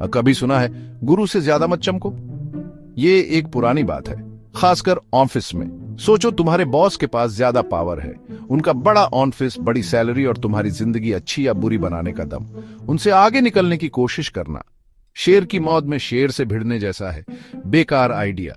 कभी सुना है गुरु से ज्यादा मत चमको? ये एक पुरानी बात है, खासकर ऑफिस में। सोचो तुम्हारे बॉस के पास ज्यादा पावर है, उनका बड़ा ऑफिस, बड़ी सैलरी और तुम्हारी जिंदगी अच्छी या बुरी बनाने का दम। उनसे आगे निकलने की कोशिश करना शेर की मौत में शेर से भिड़ने जैसा है, बेकार आइडिया।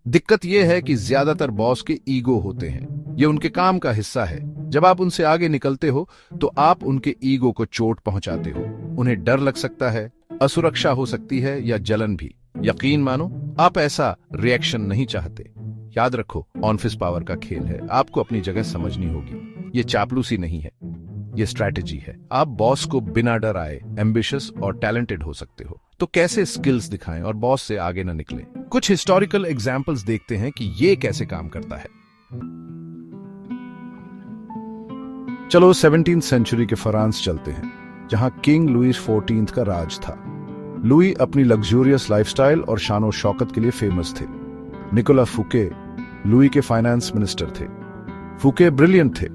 दिक्कत यह है कि ज्यादातर बॉस के ईगो होते हैं, ये उनके काम का हिस्सा है। जब आप उनसे आगे निकलते हो तो आप उनके ईगो को चोट पहुंचाते हो। उन्हें डर लग सकता है, असुरक्षा हो सकती है या जलन भी। यकीन मानो आप ऐसा रिएक्शन नहीं चाहते। याद रखो, ऑफिस पावर का खेल है, आपको अपनी जगह समझनी होगी। ये चापलूसी नहीं है, ये स्ट्रैटेजी है। आप बॉस को बिना डर आए एम्बिशियस और टैलेंटेड हो सकते हो। तो कैसे स्किल्स दिखाएं और बॉस से आगे न निकलें? कुछ हिस्टोरिकल एग्जांपल्स देखते हैं कि ये कैसे काम करता है। चलो 17वीं सेंचुरी के फ्रांस चलते हैं, जहां किंग लुईस 14 का राज था। लुई अपनी लग्जूरियस लाइफस्टाइल और शानो शौकत के लिए फेमस थे। निकोला फुके लुई के फाइनेंस मिनिस्टर थे। फुके ब्रिलियंट थे,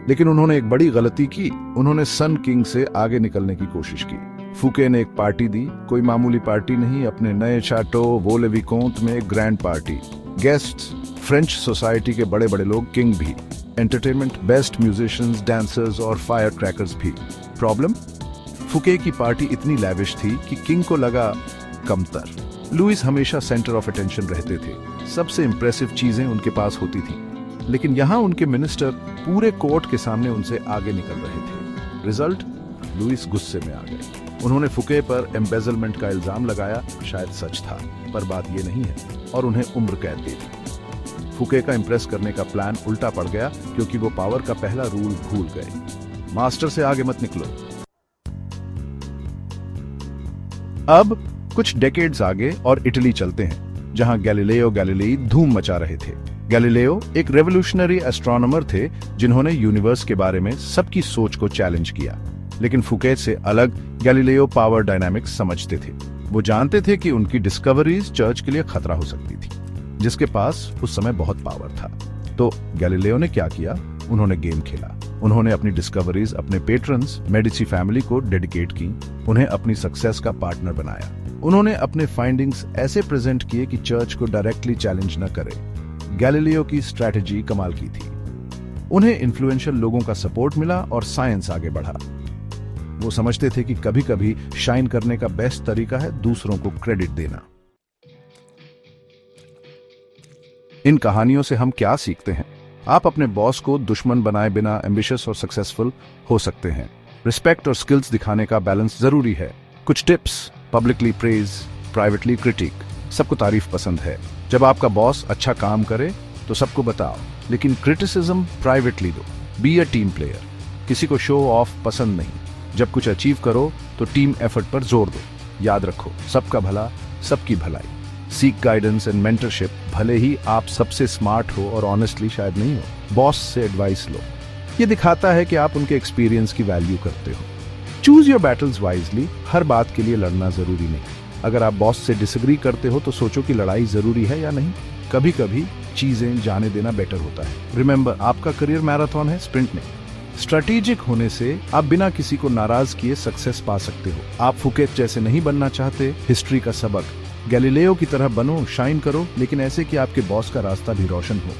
लेकिन उन्होंने एक बड़ी गलती की। उन्होंने सन किंग से आगे निकलने की कोशिश की। फुके ने एक पार्टी दी, कोई मामूली पार्टी नहीं, अपने नए चाटो वोलेविकोंत में एक grand party. Guests French society के बड़े बड़े लोग, किंग भी। एंटरटेनमेंट, बेस्ट म्यूजिशियंस, डांसर्स और फायर क्रैकर्स भी। प्रॉब्लम, फुके की पार्टी इतनी लैविश थी कि किंग को लगा कमतर। लुईस हमेशा सेंटर ऑफ अटेंशन रहते थे, सबसे इंप्रेसिव चीजें उनके पास होती थी, लेकिन यहां उनके मिनिस्टर पूरे कोर्ट के सामने उनसे आगे निकल रहे थे। रिजल्ट, लुईस गुस्से में आ गए। उन्होंने फुके पर एम्बेजलमेंट का इल्जाम लगाया। शायद सच था, पर बात ये नहीं है, और उन्हें उम्र कैद दे दी। फुके का इंप्रेस करने का प्लान उल्टा पड़ गया, क्योंकि वो पावर का पहला रूल भूल गए, मास्टर से आगे मत निकलो। अब कुछ डेकेड्स आगे और इटली चलते हैं, जहां गैलीलियो गैलीली धूम मचा रहे थे। गैलीलियो एक रेवोल्यूशनरी एस्ट्रोनॉमर थे, जिन्होंने यूनिवर्स के बारे में सबकी सोच को चैलेंज किया। लेकिन फुके से अलग गैलीलियो पावर डायनामिक्स समझते थे। वो जानते थे कि उनकी डिस्कवरीज चर्च के लिए खतरा हो सकती थी, जिसके पास उस समय बहुत पावर था। तो गैलीलियो ने क्या किया? उन्होंने गेम खेला। उन्होंने अपनी डिस्कवरीज अपने पेट्रन्स मेडिसी फैमिली को डेडिकेट की, उन्हें अपनी सक्सेस का पार्टनर बनाया। उन्होंने अपने फाइंडिंग्स ऐसे प्रेजेंट किए कि चर्च को डायरेक्टली चैलेंज न करे। गैलीलियो की स्ट्रैटेजी कमाल की थी। उन्हें इन्फ्लुएंशियल लोगों का सपोर्ट मिला और साइंस आगे बढ़ा। वो समझते थे कि कभी कभी शाइन करने का बेस्ट तरीका है दूसरों को क्रेडिट देना। इन कहानियों से हम क्या सीखते हैं? आप अपने बॉस को दुश्मन बनाए बिना एम्बिशियस और सक्सेसफुल हो सकते हैं। रिस्पेक्ट और स्किल्स दिखाने का बैलेंस जरूरी है। कुछ tips: publicly praise, privately critic. सबको तारीफ पसंद है। जब आपका बॉस अच्छा काम करे तो सबको बताओ, लेकिन क्रिटिसिज्म प्राइवेटली दो। बी अ टीम प्लेयर, किसी को शो ऑफ पसंद नहीं। जब कुछ अचीव करो तो टीम एफर्ट पर जोर दो। याद रखो, सबका भला सबकी भलाई। सीक गाइडेंस एंड मेंटरशिप, भले ही आप सबसे स्मार्ट हो और ऑनेस्टली शायद नहीं हो। बॉस से एडवाइस लो, ये दिखाता है कि आप उनके एक्सपीरियंस की वैल्यू करते हो। चूज योर बैटल्स वाइजली, हर बात के लिए लड़ना जरूरी नहीं। अगर आप बॉस से डिसएग्री करते हो तो सोचो कि लड़ाई जरूरी है या नहीं। कभी कभी चीजें जाने देना बेटर होता है। रिमेंबर, आपका करियर मैराथन है, स्प्रिंट नहीं। स्ट्रेटेजिक होने से आप बिना किसी को नाराज किए सक्सेस पा सकते हो। आप फुके जैसे नहीं बनना चाहते। हिस्ट्री का सबक: गैलीलियो की तरह बनो, शाइन करो, लेकिन ऐसे कि आपके बॉस का रास्ता भी रोशन हो।